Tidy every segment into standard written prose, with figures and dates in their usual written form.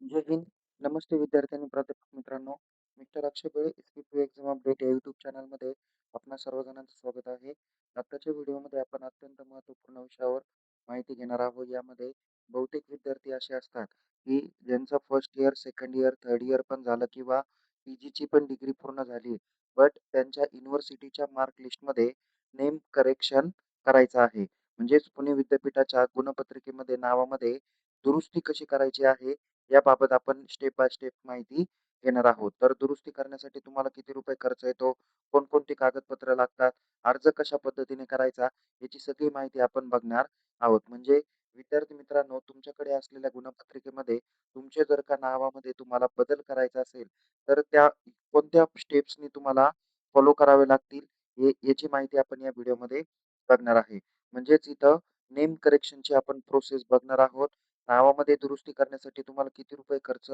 जय हिंद. नमस्ते विद्यार्थी आणि प्राध्यापक मित्रांनो. मिस्टर अक्षय बळे एस-पी-पी एक्झाम अपडेट या यूट्यूब चॅनलमध्ये आपणा सर्वजणांचं स्वागत आहे. आताच्या व्हिडिओमध्ये आपण अत्यंत महत्त्वपूर्ण विषयावर माहिती घेणार आहोत. यामध्ये बहुतेक विद्यार्थी असे असतात की ज्यांचं first year, second year, third year पण झालं किंवा पी-जीची पण डिग्री पूर्ण झाली. बट त्यांच्या युनिव्हर्सिटीच्या मार्क लिस्टमध्ये नेम करेक्शन करायचं आहे. म्हणजेच पुणे विद्यापीठाच्या गुणपत्रिकेमध्ये नावामध्ये दुरुस्ती कशी करायची आहे याबाबत आपण स्टेप बाय स्टेप माहिती घेणार आहोत. तर दुरुस्ती करण्यासाठी तुम्हाला किती रुपये खर्च येतो, कोणकोणती कागदपत्र लागतात, अर्ज कशा पद्धतीने करायचा, याची सगळी माहिती आपण बघणार आहोत. म्हणजे विद्यार्थी मित्रांनो, तुमच्याकडे असलेल्या गुणपत्रिकेमध्ये तुमचे जर का नावामध्ये तुम्हाला बदल करायचा असेल, तर त्या कोणत्या स्टेप्सनी तुम्हाला फॉलो करावे लागतील, याची माहिती आपण या व्हिडिओमध्ये बघणार आहे. म्हणजेच इथं नेम करेक्शनची आपण प्रोसेस बघणार आहोत. नावामध्ये दुरुस्ती करण्यासाठी तुम्हाला किती रुपये खर्च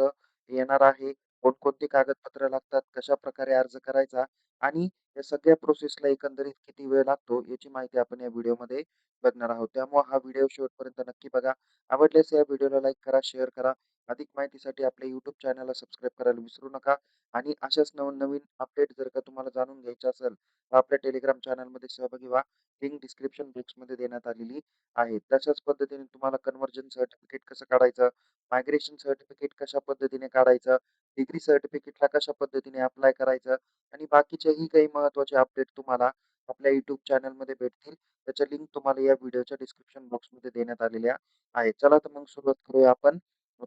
येणार आहे, कोणकोणती कागदपत्र लागतात, कशाप्रकारे अर्ज करायचा आणि या सगळ्या प्रोसेसला एकंदरीत किती वेळ लागतो याची माहिती आपण या व्हिडिओमध्ये बघणार आहोत. त्यामुळे हा व्हिडिओ शेवटपर्यंत नक्की बघा. आवडल्यास या व्हिडिओला लाईक करा, शेअर करा. अधिक माहितीसाठी आपल्या YouTube चॅनलला सबस्क्राईब करायला विसरू नका आणि अशाच नवनवीन अपडेट जर का तुम्हाला जाणून घ्यायचे असेल, तर आपल्या टेलिग्राम चॅनलमध्ये सहभागी व्हा. लिंक डिस्क्रिप्शन बॉक्समध्ये देण्यात आलेली आहे. तशाच पद्धतीने तुम्हाला कन्व्हर्जन सर्टिफिकेट कसं काढायचं, मायग्रेशन सर्टिफिकेट कशा पद्धतीने काढायचं, डिग्री सर्टिफिकेटला कशा पद्धतीने अप्लाय करायचं आणि बाकीचेही काही महत्त्वाचे अपडेट तुम्हाला आपल्या YouTube चॅनलमध्ये भेटतील. त्याच्या लिंक तुम्हाला या व्हिडिओच्या डिस्क्रिप्शन बॉक्समध्ये देण्यात आलेल्या आहेत. चला तर मग सुरुवात करूया आपण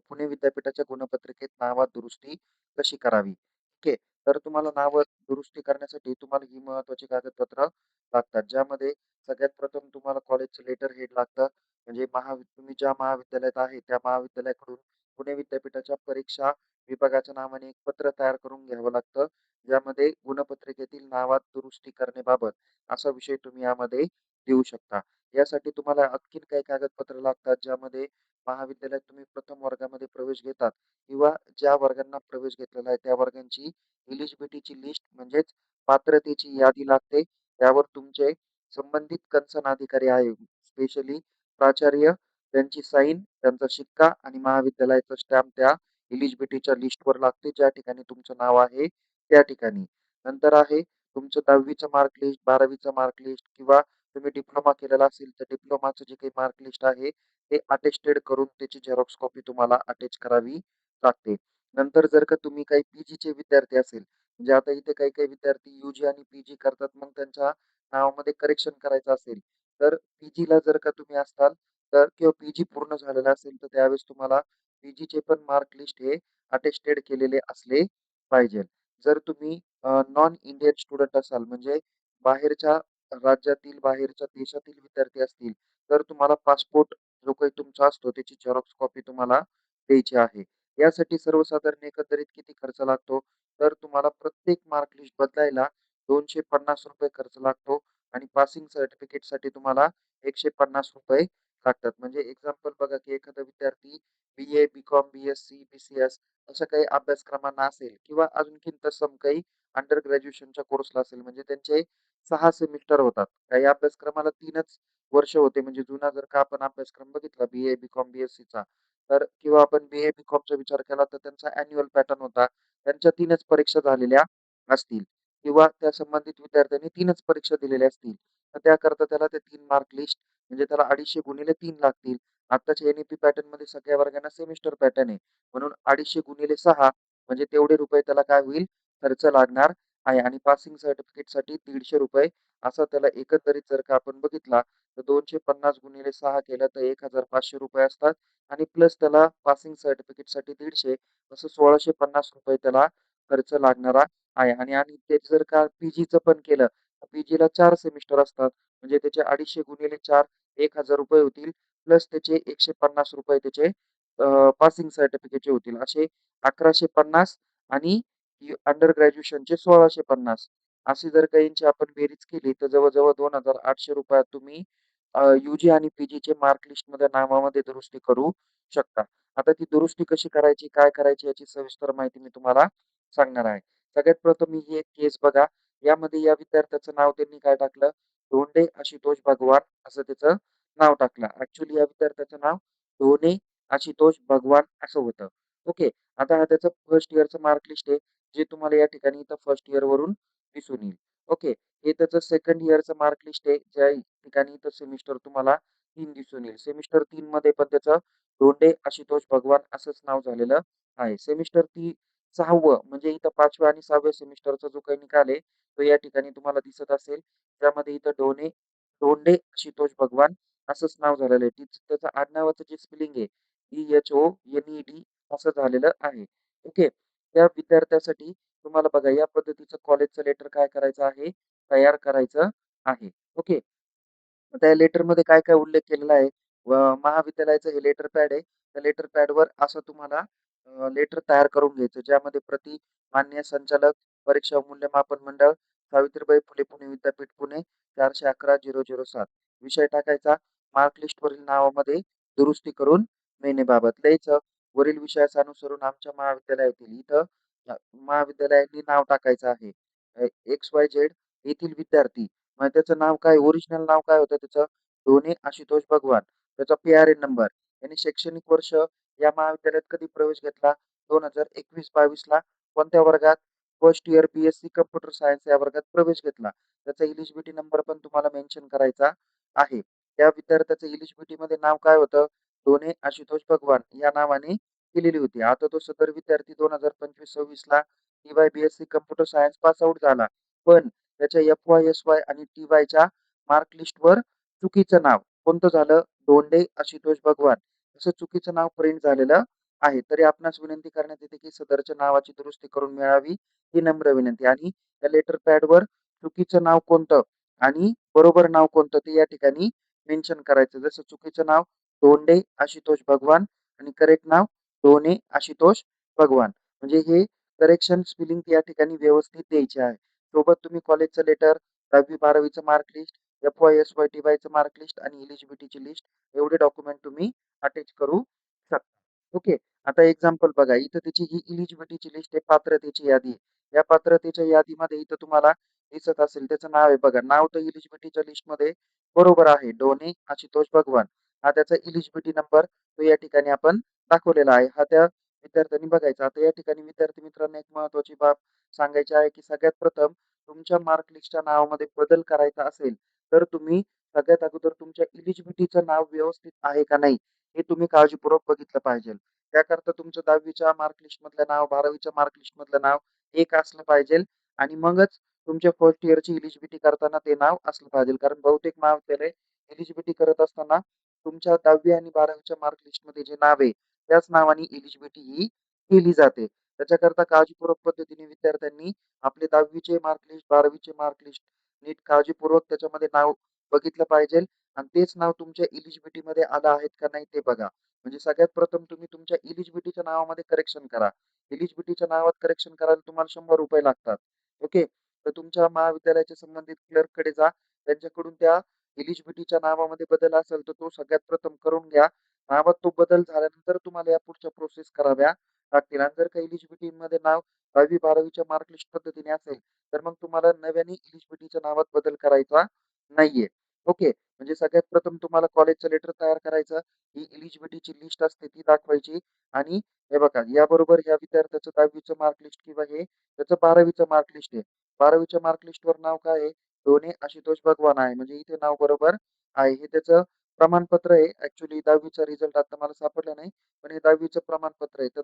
पुणे विद्यापीठाच्या गुणपत्रिकेत नावात दुरुस्ती कशी करावी. ठीक आहे. तर तुम्हाला नाव दुरुस्ती करण्यासाठी तुम्हाला ही महत्त्वाची कागदपत्र लागतात. ज्यामध्ये सगळ्यात प्रथम तुम्हाला कॉलेजचं लेटर हेड लागतं. म्हणजे तुम्ही ज्या महाविद्यालयात आहे त्या महाविद्यालयाकडून पुणे विद्यापीठाच्या परीक्षा विभागाच्या नावाने एक पत्र तयार करून घ्यावं लागतं. ज्यामध्ये गुणपत्रिकेतील नावात दुरुस्ती करण्याबाबत असा विषय तुम्ही यामध्ये देऊ शकता. यासाठी तुम्हाला आणखीन काही कागदपत्र लागतात, ज्यामध्ये महाविद्यालयात तुम्ही प्रथम वर्गामध्ये प्रवेश घेतात किंवा ज्या वर्गांना प्रवेश घेतलेला आहे त्या वर्गांची एलिजिबिलिटीची लिस्ट म्हणजेच पात्रतेची यादी लागते. त्यावर तुमचे संबंधित कन्सर्न अधिकारी आहे, स्पेशली प्राचार्य, त्यांची साइन, त्यांचा शिक्का आणि महाविद्यालयाचा स्टॅम्प त्या एलिजिबिलिटीच्या लिस्टवर लागते, ज्या ठिकाणी तुमचं नाव आहे त्या ठिकाणी. नंतर आहे तुमचं 10वीचं मार्क लिस्ट, 12वीचं मार्क लिस्ट किंवा तुम्ही डिप्लोमा केलेला असेल तर डिप्लोमाचं जे काही मार्क लिस्ट आहे ते अटेस्टेड करून त्याची झेरॉक्स कॉपी तुम्हाला अटॅच करावी लागते. नंतर जर का तुम्ही काही पी-जीचे विद्यार्थी असेल, म्हणजे आता इथे काही-काही विद्यार्थी यू आणि पी करतात, मग त्यांच्या नावामध्ये करेक्शन करायचं असेल, तर पी-जीला जर का तुम्ही असाल तर किंवा पी पूर्ण झालेलं असेल, तर त्यावेळेस तुम्हाला पी-जीचे पण मार्क लिस्ट हे अटेस्टेड केलेले असले पाहिजे. जर तुम्ही नॉन इंडियन स्टुडंट असाल, म्हणजे बाहेरच्या राज्यातील, बाहेरच्या देशातील विद्यार्थी असतील, तर तुम्हाला पासपोर्ट जो काही तुमचा असतो त्याची झेरॉक्स कॉपी तुम्हाला द्यायची आहे. यासाठी सर्वसाधारण एकंदरीत किती खर्च लागतो, तर तुम्हाला प्रत्येक मार्क लिस्ट बदलायला ₹250 खर्च लागतो आणि पासिंग सर्टिफिकेटसाठी तुम्हाला ₹150 लागतात. म्हणजे एक्झाम्पल बघा, की एखादा विद्यार्थी बी-ए, बी-कॉम, बी-एस-सी, बी-सी-एस अशा काही अभ्यासक्रमांना असेल किंवा आणखीन तत्सम काही अंडर ग्रॅज्युएशनच्या कोर्सला असेल, म्हणजे त्यांचे 6 सेमिस्टर होतात. काही अभ्यासक्रमाला 3च वर्ष होते. म्हणजे जुना जर का आपण अभ्यासक्रम बघितला बी-ए, बी-कॉम, बी-एस-सीचा, तर किंवा आपण बी-ए, बी-कॉमचा विचार केला तर त्यांचा अॅन्युअल पॅटर्न होता. त्यांच्या 3च परीक्षा झालेल्या असतील किंवा त्या संबंधित विद्यार्थ्यांनी 3च परीक्षा दिलेल्या असतील. तर त्याकरता त्याला ते 3 मार्क लिस्ट म्हणजे त्याला 250 गुणिले 3 लागतील. आत्ताच्या एन-ई-पी पॅटर्नमध्ये सगळ्या वर्गांना सेमिस्टर पॅटर्न आहे. म्हणून 250 गुणिले 6 म्हणजे तेवढे रुपये त्याला काय होईल, खर्च लागणार आहे आणि पासिंग सर्टिफिकेटसाठी ₹150 असा त्याला एकंदरीत जर का आपण बघितला, तर 250 गुणिले 6 केलं तर ₹1,500 असतात आणि प्लस त्याला पासिंग सर्टिफिकेटसाठी 150 असं ₹1,650 त्याला खर्च लागणारा आहे. आणि आणि ते जर का पी-जीचं पण केलं, तर पी-जीला 4 सेमिस्टर असतात. म्हणजे त्याचे 250 गुणिले 4 ₹1,000 होतील. प्लस त्याचे ₹150 त्याचे पासिंग सर्टिफिकेटचे होतील. असे 1,150 आणि अंडर ग्रॅज्युएशनचे 1,650 अशी जर का यांची आपण बेरीज केली, तर जवळ-जवळ ₹2,800 तुम्ही यू-जी आणि पी-जीचे मार्क लिस्टमध्ये नावामध्ये दुरुस्ती करू शकता. आता ती दुरुस्ती कशी करायची, काय करायची याची सविस्तर माहिती मी तुम्हाला सांगणार आहे. सगळ्यात प्रथम ही एक केस बघा. यामध्ये या विद्यार्थ्याचं नाव त्यांनी काय टाकलं, धोंडे आशुतोष भगवान असं त्याचं नाव टाकलं. ॲक्चुअली या विद्यार्थ्याचं नाव धोने आशुतोष भगवान असं होतं. ओके. आता हा त्याचं फर्स्ट इयरचं मार्क लिस्ट आहे, जे तुम्हाला या ठिकाणी इथं फर्स्ट इयरवरून दिसून येईल. ओके. हे त्याचं सेकंड इयरचं मार्क लिस्ट आहे, ज्या ठिकाणी इथं सेमिस्टर तुम्हाला 3 दिसून येईल. सेमिस्टर 3 मध्ये पण त्याचं धोंडे आशुतोष भगवान असंच नाव झालेलं आहे. सेमिस्टर 6वं म्हणजे इथं 5व्या आणि 6व्या सेमिस्टरचा जो काही निकाल आहे, तो या ठिकाणी तुम्हाला दिसत असेल. त्यामध्ये इथं धोंडे आशुतोष भगवान असंच नाव झालेलं आहे. त्याचं आडनावाचं जे स्पेलिंग आहे, EHONED असं झालेलं आहे. ओके. त्या विद्यार्थ्यासाठी तुम्हाला बघा या पद्धतीचं कॉलेजचं लेटर काय करायचं आहे, तयार करायचं आहे. ओके. त्या लेटरमध्ये काय-काय उल्लेख केलेला आहे व महाविद्यालयाचं हे लेटर पॅड आहे. त्या लेटर पॅडवर असं तुम्हाला लेटर तयार करून घ्यायचं, ज्यामध्ये प्रति मान्य संचालक, परीक्षा मूल्यमापन मंडळ, सावित्रीबाई फुले पुणे विद्यापीठ पुणे 411-007 विषय टाकायचा. मार्क लिस्टवरील नावामध्ये दुरुस्ती करून मिळण्याबाबत लिहायचं. वरील विषयास अनुसरून आमच्या महाविद्यालयातील इथं महाविद्यालयाने नाव टाकायचं आहे. XYZ येथील विद्यार्थी मग त्याचं नाव काय ओरिजिनल नाव काय होतं त्याचं? ढोणे आशुतोष भगवान. त्याचा पी-आर-एन नंबर. यांनी शैक्षणिक वर्ष या महाविद्यालयात कधी प्रवेश घेतला? 2021-22 ला. कोणत्या वर्गात? First year BSc computer science या वर्गात प्रवेश घेतला. त्याचा एलिजिबिलिटी नंबर पण तुम्हाला मेन्शन करायचा आहे. त्या विद्यार्थ्याचं एलिजिबिलिटीमध्ये नाव काय होतं? ढोणे आशुतोष भगवान या नावाने केलेली होती. आता तो सदर विद्यार्थी 2025-26 ला TY BSc computer science pass out झाला. पण त्याच्या एफ-वाय, एस-वाय आणि टी-वायच्या मार्क लिस्टवर चुकीचं नाव कोणतं झालं? धोंडे आशुतोष भगवान असं चुकीचं नाव प्रिंट झालेलं आहे. तरी आपणास विनंती करण्यात येते की सदरच्या नावाची दुरुस्ती करून मिळावी ही नम्र विनंती. आणि त्या लेटर पॅडवर चुकीचं नाव कोणतं आणि बरोबर नाव कोणतं ते या ठिकाणी मेन्शन करायचं. जसं चुकीचं नाव धोंडे आशुतोष भगवान आणि करेक्ट नाव ढोणे आशुतोष भगवान. म्हणजे हे करेक्शन स्पेलिंग या ठिकाणी व्यवस्थित द्यायचे आहे. सोबत तुम्ही कॉलेजचं लेटर, 10वी-12वीचं मार्क लिस्ट, एफ-वाय-एस-वाय, टी-वायचं मार्क लिस्ट आणि एलिजिबिलिटीची लिस्ट एवढे डॉक्युमेंट तुम्ही अटॅच करू शकता. ओके. आता एक्झाम्पल बघा. इथं त्याची ही एलिजिबिलिटीची लिस्ट आहे, पात्रतेची यादी आहे. या पात्रतेच्या यादीमध्ये इथं तुम्हाला दिसत असेल त्याचं नाव आहे बघा. नाव तर एलिजिबिलिटीच्या लिस्टमध्ये बरोबर आहे. ढोणे आशुतोष भगवान. हा त्याचा एलिजिबिलिटी नंबर तो या ठिकाणी आपण दाखवलेला आहे. हा त्या विद्यार्थ्यांनी बघायचा. आता या ठिकाणी विद्यार्थी मित्रांनो एक महत्त्वाची बाब सांगायची आहे, की सगळ्यात प्रथम तुमच्या मार्क लिस्टच्या नावामध्ये बदल करायचा असेल, तर तुम्ही सगळ्यात अगोदर तुमच्या एलिजिबिलिटीचं नाव व्यवस्थित आहे का नाही, हे तुम्ही काळजीपूर्वक बघितलं पाहिजे. त्याकरता तुमचं 10वीच्या मार्क लिस्टमधलं नाव, 12वीच्या मार्क लिस्टमधलं नाव एक असलं पाहिजे आणि मगच तुमच्या फर्स्ट इयरची एलिजिबिलिटी करताना ते नाव असलं पाहिजे. कारण बहुतेक महाविद्यालय एलिजिबिलिटी करत असताना तुमच्या 10वी आणि 12वीच्या मार्क लिस्टमध्ये जे नाव आहे, त्याच नावाने एलिजिबिलिटी ही केली जाते. त्याच्याकरता काळजीपूर्वक पद्धतीने विद्यार्थ्यांनी आपले 10वीचे मार्क लिस्ट, 12वीचे मार्क लिस्ट नीट काळजीपूर्वक त्याच्यामध्ये नाव बघितलं पाहिजे आणि तेच नाव तुमच्या एलिजिबिलिटीमध्ये आलं आहेत का नाही ते बघा. म्हणजे सगळ्यात प्रथम तुम्ही तुमच्या एलिजिबिलिटीच्या नावामध्ये करेक्शन करा. एलिजिबिलिटीच्या नावात करेक्शन करायला तुम्हाला ₹100 लागतात. ओके. तर तुमच्या महाविद्यालयाच्या संबंधित क्लर्ककडे जा. त्यांच्याकडून त्या एलिजिबिलिटीच्या नावामध्ये बदल असेल तर तो सगळ्यात प्रथम करून घ्या. नावात तो बदल झाल्यानंतर तुम्हाला या पुढच्या प्रोसेस कराव्या लागतील आणि जर का एलिजिबिलिटीमध्ये नाव 10वी-12वीच्या मार्क लिस्ट पद्धतीने असेल, तर मग तुम्हाला नव्याने एलिजिबिलिटीच्या नावात बदल करायचा नाहीये. ओके. म्हणजे सगळ्यात प्रथम तुम्हाला कॉलेजचं लेटर तयार करायचं. ही एलिजिबिलिटीची लिस्ट असते ती दाखवायची आणि हे बघा याबरोबर या विद्यार्थ्याचं 10वीचं मार्क लिस्ट किंवा हे त्याचं 12वीचं मार्क लिस्ट आहे. 12वीच्या मार्क लिस्टवर नाव काय आहे? ढोणे आशुतोष भगवान आहे. म्हणजे इथे नाव बरोबर आहे. हे त्याचं प्रमाणपत्र आहे. ॲक्चुअली 10वीचा रिझल्ट आता मला सापडला नाही. पण हे 10वीचं प्रमाणपत्र आहे. तर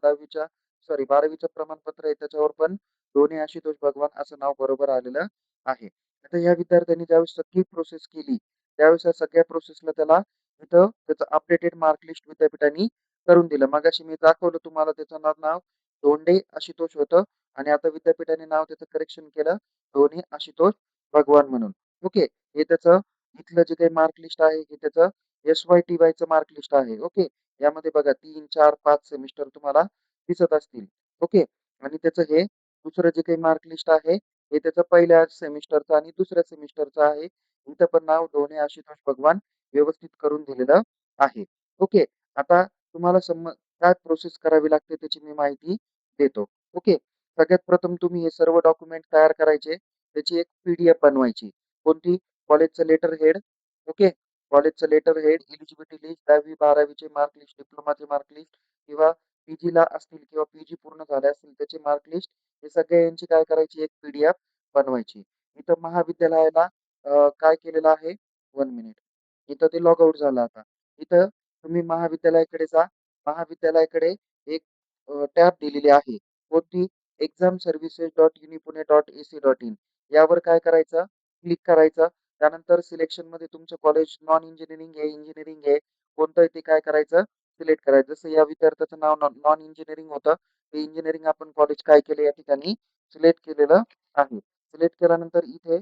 12वीचं प्रमाणपत्र आहे त्याच्यावर पण ढोणे आशुतोष भगवान असं नाव बरोबर आलेलं आहे. आता या विद्यार्थ्यांनी ज्यावेळेस सगळी प्रोसेस केली, त्यावेळेस या सगळ्या प्रोसेसला त्याला इथं त्याचं अपडेटेड मार्क लिस्ट विद्यापीठाने करून दिलं. मगाशी मी दाखवलं तुम्हाला त्याचं नाव धोंडे आशुतोष होतं आणि आता विद्यापीठाने नाव त्याचं करेक्शन केलं ढोणे आशुतोष भगवान म्हणून. ओके. हे त्याचं इथलं जे काही मार्क लिस्ट आहे हे त्याचं एस-वाय-टी-वायचं मार्क लिस्ट आहे. ओके. यामध्ये बघा 3, 4, 5 सेमिस्टर तुम्हाला दिसत असतील. ओके. आणि त्याचं हे दुसरं जे काही मार्क लिस्ट आहे, हे त्याचं पहिल्या सेमिस्टरचं आणि दुसऱ्या सेमिस्टरचं आहे. इथं पण नाव ढोणे आशुतोष भगवान व्यवस्थित करून दिलेलं आहे. ओके. आता तुम्हाला काय प्रोसेस करावी लागते त्याची मी माहिती देतो. ओके. सगळ्यात प्रथम तुम्ही हे सर्व डॉक्युमेंट तयार करायचे. त्याची एक पी-डी-एफ बनवायची. कोणती? कॉलेजचं लेटर हेड. ओके. कॉलेजचं लेटर हेड, एलिजिबिलिटी लिस्ट, 10वी-12वीचे मार्क लिस्ट, डिप्लोमाचे मार्क लिस्ट किंवा पीजीला असतील किंवा पीजी पूर्ण झाले असतील त्याची मार्क लिस्ट हे सगळ्यांची काय करायची एक पीडीएफ बनवायची. इथं महाविद्यालयाला काय केलेलं आहे 1 मिनिट. इथं ते लॉग आउट झालं आता. इथं तुम्ही महाविद्यालयाकडे जा. महाविद्यालयाकडे एक टॅब दिलेली आहे. कोणती? examservices.unipune.ac.in यावर काय करायचं? क्लिक करायचं. त्यानंतर सिलेक्शनमध्ये तुमचं कॉलेज नॉन इंजिनिअरिंग आहे, इंजिनिअरिंग आहे, कोणतं आहे ते काय करायचं? सिलेक्ट करायचं. जसं या विद्यार्थ्याचं नाव नॉन इंजिनिअरिंग होतं. ते इंजिनिअरिंग आपण कॉलेज काय केलं या ठिकाणी सिलेक्ट केलेलं आहे. सिलेक्ट केल्यानंतर इथे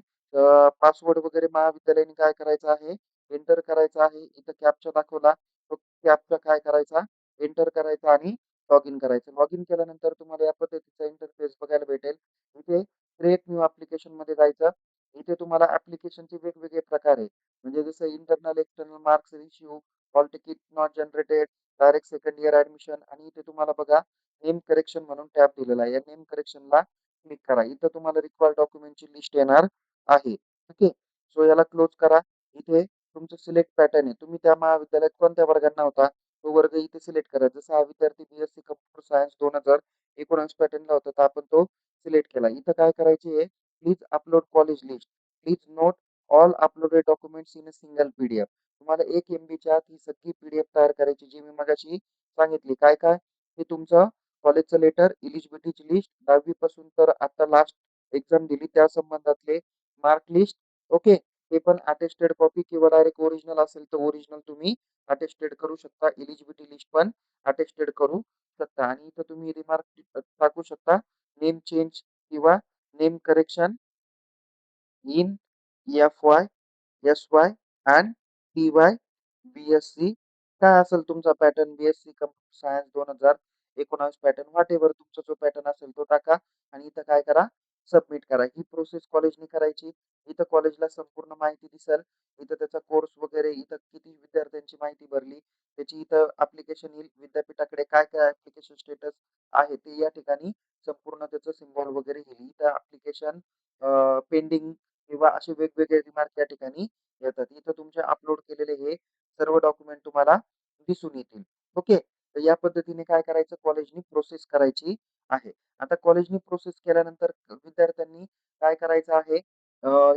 पासवर्ड वगैरे महाविद्यालयाने काय करायचं आहे? एंटर करायचा आहे. इथं कॅप्चा दाखवला. तो कॅप्चा काय करायचा? एंटर करायचा आणि लॉग इन करायचं. लॉग इन केल्यानंतर तुम्हाला या पद्धतीचा इंटरफेस बघायला भेटेल. इथे क्रिएट न्यू ॲप्लिकेशनमध्ये जायचं. इथे तुम्हाला ॲप्लिकेशनचे वेगवेगळे प्रकार आहे. म्हणजे जसं internal, external marks issue, hall ticket not generated, direct second year admission आणि इथे तुम्हाला बघा नेम करेक्शन म्हणून टॅब दिलेला आहे. या नेम करेक्शनला क्लिक करा. इथं तुम्हाला रिक्वायर्ड डॉक्युमेंटची लिस्ट येणार आहे. ओके. सो याला क्लोज करा. इथे तुमचं सिलेक्ट पॅटर्न आहे. तुम्ही त्या महाविद्यालयात कोणत्या वर्गांना होता? तो वर्ग इथे सिलेक्ट करा. जसा हा विद्यार्थी बीएससी कम्प्युटर सायन्स 2019 पॅटर्नला होता, तर आपण तो सिलेक्ट केला. इथं काय करायचे आहे? Please upload college list. Please note all uploaded documents in a single PDF. तुम्हाला 1 MBच्या आत ही सगळी पीडीएफ तयार करायची, जी मी मगाशी सांगितली. काय काय? हे तुमचं कॉलेजचं लेटर, एलिजिबिलिटीची लिस्ट, 10वी पासून तर आता लास्ट एक्झाम दिली त्या संबंधातले मार्क लिस्ट. ओके. ते पण अटेस्टेड कॉपी किंवा डायरेक्ट ओरिजिनल असेल तर ओरिजिनल तुम्ही अटेस्टेड करू शकता. एलिजिबिलिटी लिस्ट पण अटेस्टेड करू शकता आणि इथं तुम्ही रिमार्क टाकू शकता. नेम चेंज किंवा name correction in FY, SY and TY, BSc काय असेल तुमचा pattern BSc computer science 2019 pattern whatever तुमचा जो पॅटर्न असेल तो टाका आणि इथं काय करा? सबमिट करा. ही प्रोसेस कॉलेजने करायची. इथं कॉलेजला संपूर्ण माहिती दिसेल. इथं त्याचा कोर्स वगैरे, इथं किती विद्यार्थ्यांची माहिती भरली, त्याची इथं ॲप्लिकेशन येईल. विद्यापीठाकडे काय-काय ॲप्लिकेशन स्टेटस आहे ते या ठिकाणी संपूर्ण त्याचं सिम्बॉल वगैरे येईल. इथं ॲप्लिकेशन पेंडिंग किंवा असे वेगवेगळे रिमार्क या ठिकाणी येतात. इथं तुमचे अपलोड केलेले हे सर्व डॉक्युमेंट तुम्हाला दिसून येतील. ओके. तर या पद्धतीने काय करायचं? कॉलेजनी प्रोसेस करायची आहे. आता कॉलेजनी प्रोसेस केल्यानंतर विद्यार्थ्यांनी काय करायचं आहे?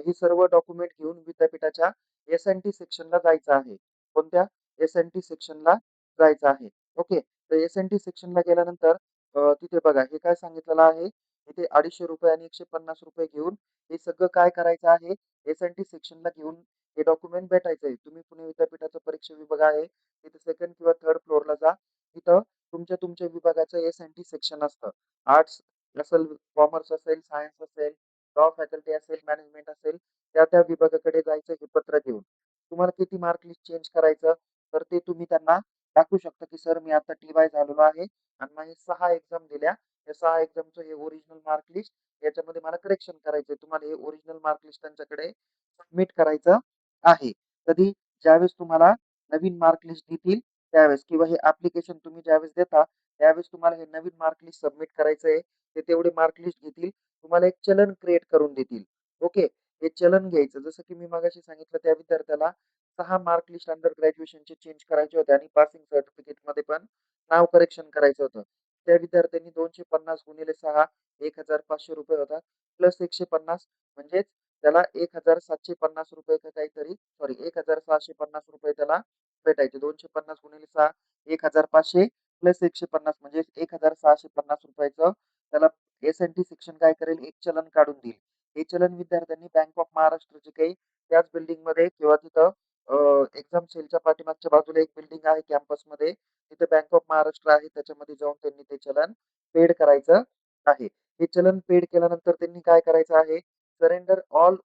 ही सर्व डॉक्युमेंट घेऊन विद्यापीठाच्या एस-एन-टी सेक्शनला जायचं आहे. कोणत्या? एस-एन-टी सेक्शनला जायचं आहे. ओके. तर एस-एन-टी सेक्शनला गेल्यानंतर तिथे बघा हे काय सांगितलेलं आहे? इथे ₹250 आणि ₹150 घेऊन हे सगळं काय करायचं आहे? एस-एन-टी सेक्शनला घेऊन हे डॉक्युमेंट भेटायचं आहे. तुम्ही पुणे विद्यापीठाचा परीक्षा विभाग आहे. तिथे सेकंड किंवा थर्ड फ्लोअरला जा. तिथं तुमच्या विभागाचं एस-एन-टी सेक्शन असतं. आर्ट्स असेल, कॉमर्स असेल, सायन्स असेल, लॉ फॅकल्टी असेल, मॅनेजमेंट असेल, त्या विभागाकडे जायचं हे पत्र घेऊन. तुम्हाला किती मार्क लिस्ट चेंज करायचं? तर ते तुम्ही त्यांना दाखवू शकता, की सर मी आता टी-वाय झालेलो आहे आणि मी 6 एक्झाम दिल्या. या 6 एक्झामचं हे ओरिजिनल मार्क लिस्ट याच्यामध्ये मला करेक्शन करायचंय. तुम्हाला हे ओरिजिनल मार्क लिस्ट त्यांच्याकडे सबमिट करायचं आहे. कधी? ज्यावेळेस तुम्हाला नवीन मार्क लिस्ट देतील त्यावेळेस किंवा हे ॲप्लिकेशन तुम्ही ज्यावेळेस देता, त्यावेळेस तुम्हाला हे नवीन मार्क लिस्ट सबमिट करायचं आहे. ते तेवढे मार्क लिस्ट घेतील. तुम्हाला एक चलन क्रिएट करून देतील. ओके. हे चलन घ्यायचं. जसं की मी मगाशी सांगितलं त्या विद्यार्थ्याला 6 मार्क लिस्ट अंडर ग्रॅज्युएशनचे चेंज करायचे होते आणि पासिंग सर्टिफिकेटमध्ये पण नाव करेक्शन करायचं होतं. त्या विद्यार्थ्यांनी 250 गुणिले 6 ₹1,500 होतात. प्लस 150 म्हणजेच त्याला ₹1,750 का काहीतरी सॉरी ₹1,650 त्याला भेटायचे. 250 गुणिले 6 1,500 प्लस 150 म्हणजे ₹1,650 चं त्याला एस-एन-टी सेक्शन काय करेल? एक चलन काढून देईल. हे चलन विद्यार्थ्यांनी बँक ऑफ महाराष्ट्राची काही त्याच बिल्डिंगमध्ये किंवा तिथं एक्झाम सेलच्या पाठीमागच्या बाजूला एक बिल्डिंग आहे कॅम्पसमध्ये. तिथे बँक ऑफ महाराष्ट्र आहे. त्याच्यामध्ये जाऊन त्यांनी ते चलन पेड करायचं आहे. हे चलन पेड केल्यानंतर त्यांनी काय करायचं आहे? Surrender all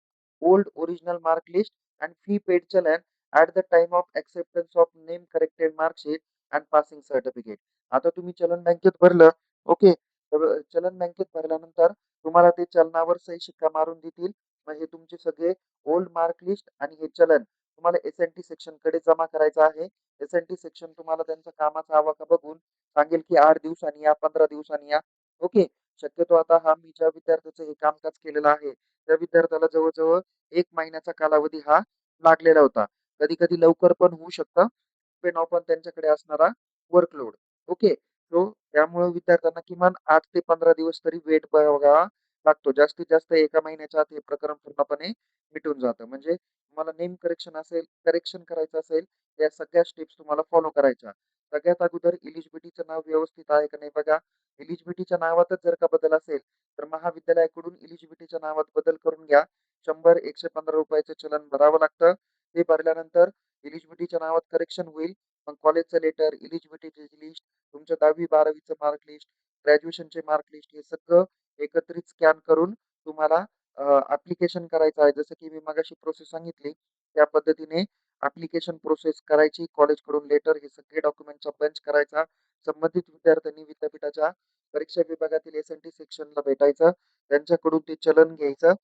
old original mark list and fee paid challan at the time of acceptance of name corrected marksheet and passing certificate. आता तुम्ही चलन बँकेत भरलं. ओके. तर चलन बँकेत भरल्यानंतर तुम्हाला ते चलनावर सही शिक्का मारून देतील. मग हे तुमचे सगळे ओल्ड मार्क लिस्ट आणि हे चलन तुम्हाला एस-एन-टी सेक्शनकडे जमा करायचं आहे. एस-एन-टी सेक्शन तुम्हाला त्यांचा कामाचा आवाका बघून सांगेल, की 8 दिवसांनी या, 15 दिवसांनी या. ओके. शक्यतो आता हा मी ज्या विद्यार्थ्याचं हे कामकाज केलेलं आहे, त्या विद्यार्थ्याला जवळ-जवळ 1 महिन्याचा कालावधी हा लागलेला होता. कधी-कधी लवकर पण होऊ शकतं, डिपेंड अपॉन त्यांच्याकडे असणारा वर्कलोड. ओके. सो त्यामुळे विद्यार्थ्यांना किमान 8 ते 15 दिवस तरी वेट बघावा लागतो. जास्तीत जास्त एका महिन्याच्या आत हे प्रकरण पूर्णपणे मिटून जातं. म्हणजे तुम्हाला नेम करेक्शन करायचं असेल, या सगळ्या स्टेप्स तुम्हाला फॉलो करायच्या. सगळ्यात अगोदर एलिजिबिलिटीचं नाव व्यवस्थित आहे का नाही बघा. एलिजिबिलिटीच्या नावातच जर का बदल असेल, तर महाविद्यालयाकडून एलिजिबिलिटीच्या नावात बदल करून घ्या. 100 ₹115 चलन भरावं लागतं. ते भरल्यानंतर एलिजिबिलिटीच्या नावात करेक्शन होईल. मग कॉलेजचं लेटर, एलिजिबिलिटीची लिस्ट, तुमच्या 10वी-12वीचं मार्क लिस्ट, ग्रॅज्युएशनचे मार्क लिस्ट हे सगळं एकत्रित स्कॅन करून तुम्हाला ॲप्लिकेशन करायचं आहे. जसं की मी मगाशी प्रोसेस सांगितली, त्या पद्धतीने ॲप्लिकेशन प्रोसेस करायची. कॉलेजकडून लेटर हे सगळे डॉक्युमेंटचा बंच करायचा. संबंधित विद्यार्थ्यांनी विद्यापीठाच्या परीक्षा विभागातील एस-एन-टी सेक्शनला भेटायचं. त्यांच्याकडून ते चलन घ्यायचं.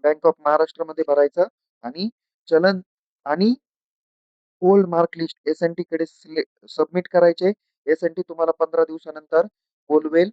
बँक ऑफ महाराष्ट्रामध्ये भरायचं आणि चलन आणि ओल्ड मार्क लिस्ट एस-एन-टीकडे सबमिट करायचे. एस-एन-टी तुम्हाला 15 दिवसानंतर बोलवेल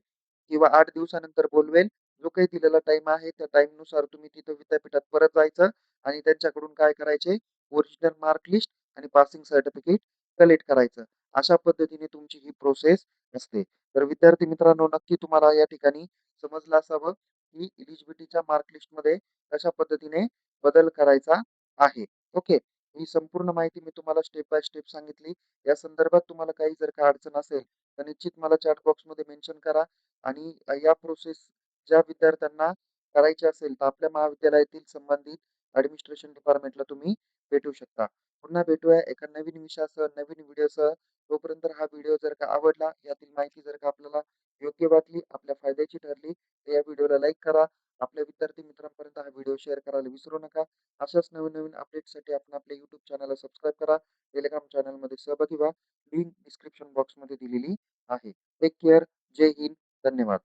किंवा 8 दिवसानंतर बोलवेल. जो काही दिलेला टाईम आहे, त्या टाईमनुसार तुम्ही तिथं विद्यापीठात परत जायचं आणि त्यांच्याकडून काय करायचे, ओरिजिनल मार्क लिस्ट आणि पासिंग सर्टिफिकेट कलेक्ट करायचं. अशा पद्धतीने तुमची ही प्रोसेस असते. तर विद्यार्थी मित्रांनो, नक्की तुम्हाला या ठिकाणी समजलं असावं, की एलिजिबिलिटीच्या मार्क लिस्टमध्ये कशा पद्धतीने बदल करायचा आहे. ओके. ही संपूर्ण माहिती मी तुम्हाला स्टेप बाय स्टेप सांगितली. या संदर्भात तुम्हाला काही जर का अडचण असेल, तर निश्चित मला चॅट बॉक्समध्ये मेन्शन करा आणि या प्रोसेस ज्या विद्यार्थ्यांना करायची असेल, तर आपल्या महाविद्यालयातील संबंधित ॲडमिनिस्ट्रेशन डिपार्टमेंटला तुम्ही भेटू शकता. पुन्हा भेटूया एका नवीन विषयासह, नवीन व्हिडिओसह. तोपर्यंत हा व्हिडिओ जर का आवडला, यातील माहिती जर का आपल्याला योग्य वाटली, आपल्या फायद्याची ठरली, तर या व्हिडिओला लाईक करा. आपल्या विद्यार्थी मित्रांपर्यंत हा व्हिडिओ शेअर करायला विसरू नका. अशाच नवीन-नवीन अपडेट्ससाठी आपण आपल्या YouTube चॅनलला सबस्क्राईब करा. Telegram चॅनलमध्ये सहभागी व्हा. लिंक डिस्क्रिप्शन बॉक्समध्ये दिलेली आहे. Take care. जय हिंद. धन्यवाद.